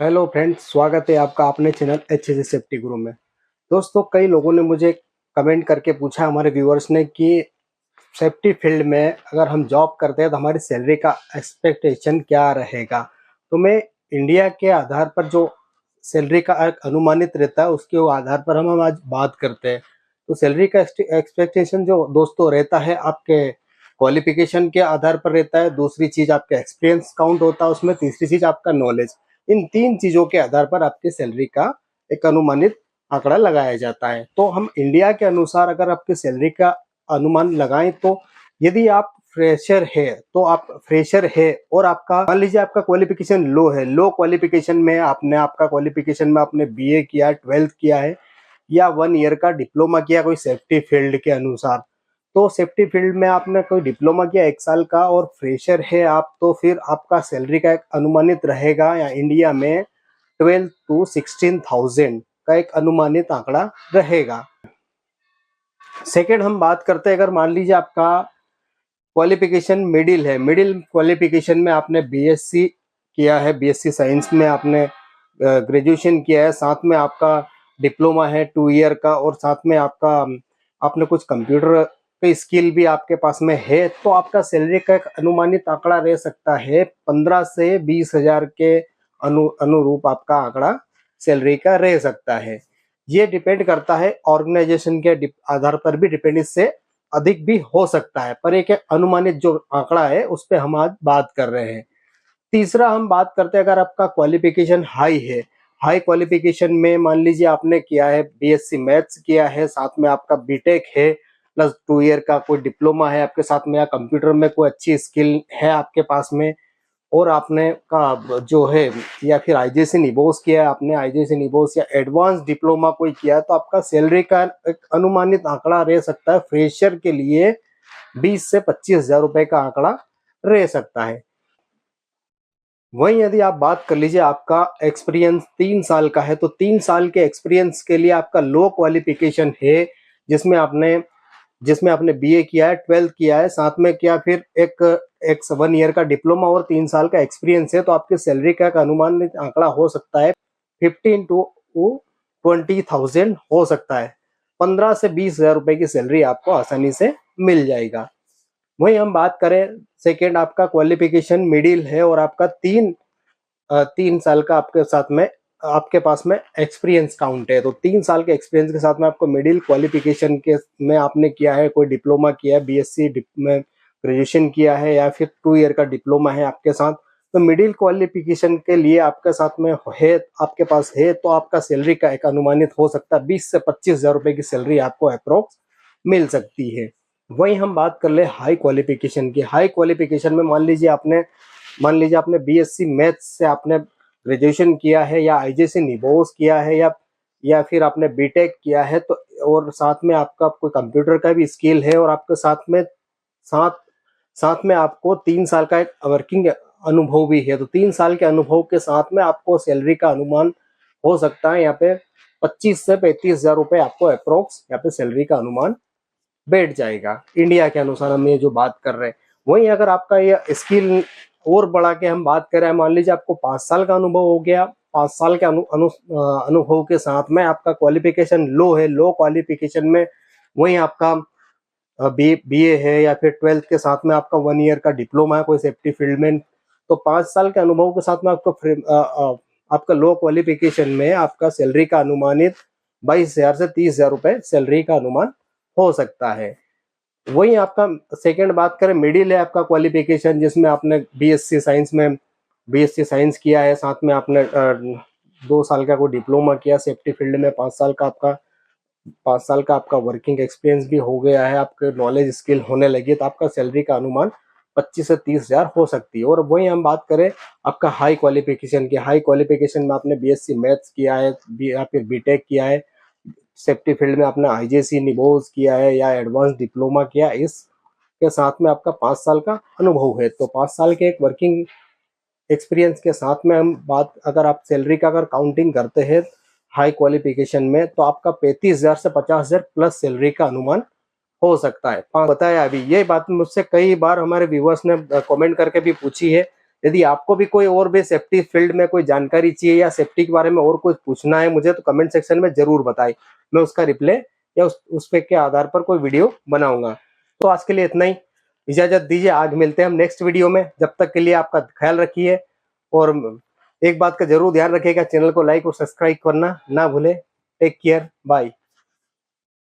Hello friends, स्वागत है आपका अपने चैनल एचएससी सेफ्टी गुरु में। दोस्तों, कई लोगों ने मुझे कमेंट करके पूछा, हमारे व्यूअर्स ने, कि सेफ्टी फील्ड में अगर हम जॉब करते हैं तो हमारी सैलरी का एक्सपेक्टेशन क्या रहेगा। तो मैं इंडिया के आधार पर जो सैलरी का एक अनुमानित रहता है उसके आधार पर हम आज बात करते हैं। तो सैलरी का एक्सपेक्टेशन जो दोस्तों रहता है, आपके क्वालिफिकेशन के आधार पर रहता है। दूसरी चीज आपका एक्सपीरियंस काउंट होता है उसमें। तीसरी चीज आपका नॉलेज। इन तीन चीजों के आधार पर आपकी सैलरी का एक अनुमानित आंकड़ा लगाया जाता है। तो हम इंडिया के अनुसार अगर आपकी सैलरी का अनुमान लगाएं तो यदि आप फ्रेशर है तो आप फ्रेशर है और आपका मान लीजिए आपका क्वालिफिकेशन लो है, लो क्वालिफिकेशन में आपका क्वालिफिकेशन में आपने बीए किया, 12th किया है या 1 ईयर का डिप्लोमा किया कोई सेफ्टी फील्ड के अनुसार। तो सेफ्टी फील्ड में आपने कोई डिप्लोमा किया 1 साल का और फ्रेशर है आप, तो फिर आपका सैलरी का एक अनुमानित रहेगा या इंडिया में 12 to 16,000 का एक अनुमानित आंकड़ा रहेगा। सेकेंड हम बात करते हैं, अगर मान लीजिए आपका क्वालिफिकेशन मिडिल है, मिडिल क्वालिफिकेशन में आपने बीएससी किया है, बीएससी साइंस में आपने ग्रेजुएशन किया है, साथ में आपका डिप्लोमा है 2 ईयर का और साथ में आपका आपने कुछ कंप्यूटर की स्किल भी आपके पास में है, तो आपका सैलरी का एक अनुमानित आंकड़ा रह सकता है 15 से 20 हजार के अनुरूप आपका आंकड़ा सैलरी का रह सकता है। ये डिपेंड करता है ऑर्गेनाइजेशन के आधार पर भी, डिपेंड इससे अधिक भी हो सकता है, पर एक अनुमानित जो आंकड़ा है उस पर हम आज बात कर रहे हैं। तीसरा हम बात करते हैं, अगर आपका क्वालिफिकेशन हाई है, हाई क्वालिफिकेशन में मान लीजिए आपने किया है बीएससी मैथ्स किया है, साथ में आपका बीटेक है प्लस 2 ईयर का कोई डिप्लोमा है आपके साथ में, या कंप्यूटर में कोई अच्छी स्किल है आपके पास में, और आपने का जो है या फिर आईजेसी निबोस किया है आपने, आईजेसी निबोस या एडवांस डिप्लोमा कोई किया है, तो आपका सैलरी का एक अनुमानित आंकड़ा रह सकता है फ्रेशर के लिए 20 से 25 हजार रुपए का आंकड़ा रह सकता है। वहीं यदि आप बात कर लीजिए आपका एक्सपीरियंस 3 साल का है, तो 3 साल के एक्सपीरियंस के लिए आपका लो क्वालिफिकेशन है, जिसमें आपने बीए किया है, 12th किया है, साथ में क्या फिर एक एक 1 ईयर का डिप्लोमा और 3 साल का एक्सपीरियंस है, तो आपकी सैलरी का एक अनुमानित आंकड़ा हो सकता है 15 to 20,000 हो सकता है। 15 से 20 हजार रुपए की सैलरी आपको आसानी से मिल जाएगा। वहीं हम बात करें सेकेंड, आपका क्वालिफिकेशन मिडिल है और आपका 3 साल का आपके पास में एक्सपीरियंस काउंट है, तो 3 साल के एक्सपीरियंस के साथ में आपको मिडिल क्वालिफिकेशन के में आपने किया है, कोई डिप्लोमा किया है, बीएससी में ग्रेजुएशन किया है या फिर 2 ईयर का डिप्लोमा है आपके साथ, तो मिडिल क्वालिफिकेशन के लिए आपके साथ में है, आपके पास है, तो आपका सैलरी का एक अनुमानित हो सकता है 20 से 25 हजार रुपए की सैलरी आपको अप्रोक्स मिल सकती है। वहीं हम बात कर ले हाई क्वालिफिकेशन की। हाई क्वालिफिकेशन में मान लीजिए आपने बीएससी मैथ्स से आपने ग्रेजुएशन किया है या आईजेसी निबोस किया है या फिर आपने बीटेक किया है, तो और साथ में आपका कोई कंप्यूटर का भी स्किल है और आपके साथ साथ में आपको 3 साल का एक वर्किंग अनुभव भी है, तो 3 साल के अनुभव के साथ में आपको सैलरी का अनुमान हो सकता है यहाँ पे 25 से 35 हजार रुपए आपको अप्रोक्स यहाँ पे सैलरी का अनुमान बैठ जाएगा इंडिया के अनुसार, हम ये जो बात कर रहे हैं। वहीं अगर आपका ये स्किल और बढ़ा के हम बात करें, मान लीजिए आपको 5 साल का अनुभव हो गया, 5 साल के अनुभव के साथ में आपका क्वालिफिकेशन लो है, लो क्वालिफिकेशन में वहीं आपका बीए है या फिर 12th के साथ में आपका 1 ईयर का डिप्लोमा है कोई सेफ्टी फील्ड में, तो 5 साल के अनुभव के साथ में आपका लो क्वालिफिकेशन में आपका सैलरी का अनुमानित 22 हजार से 30 हजार रुपए सैलरी का अनुमान हो सकता है। वही आपका सेकंड बात करें, मिडिल है आपका क्वालिफिकेशन, जिसमें आपने बीएससी साइंस किया है, साथ में आपने 2 साल का कोई डिप्लोमा किया सेफ्टी फील्ड में, 5 साल का आपका वर्किंग एक्सपीरियंस भी हो गया है, आपके नॉलेज स्किल होने लगी, तो आपका सैलरी का अनुमान 25 से 30 हजार हो सकती है। और वही हम बात करें आपका हाई क्वालिफिकेशन की, हाई क्वालिफिकेशन में आपने बीएससी मैथ्स किया है या फिर बीटेक किया है, सेफ्टी फील्ड में आपने आईजेसी निबोस किया है या एडवांस डिप्लोमा किया, इसके साथ में आपका 5 साल का अनुभव है, तो 5 साल के एक वर्किंग एक्सपीरियंस के साथ में हम बात, अगर आप सैलरी का अगर काउंटिंग करते हैं हाई क्वालिफिकेशन में, तो आपका 35 हजार से 50 हजार प्लस सैलरी का अनुमान हो सकता है। बताया अभी ये बात मुझसे कई बार हमारे व्यूवर्स ने कमेंट करके भी पूछी है, यदि आपको भी कोई और भी सेफ्टी फील्ड में कोई जानकारी चाहिए या सेफ्टी के बारे में और कुछ पूछना है मुझे, तो कमेंट सेक्शन में जरूर बताएं, मैं उसका रिप्लाई या उस पे के आधार पर कोई वीडियो बनाऊंगा। तो आज के लिए इतना ही, इजाजत दीजिए, आज मिलते हैं हम नेक्स्ट वीडियो में। जब तक के लिए आपका ख्याल रखिए और एक बात का जरूर ध्यान रखिएगा, चैनल को लाइक और सब्सक्राइब करना ना भूले। Take care, bye.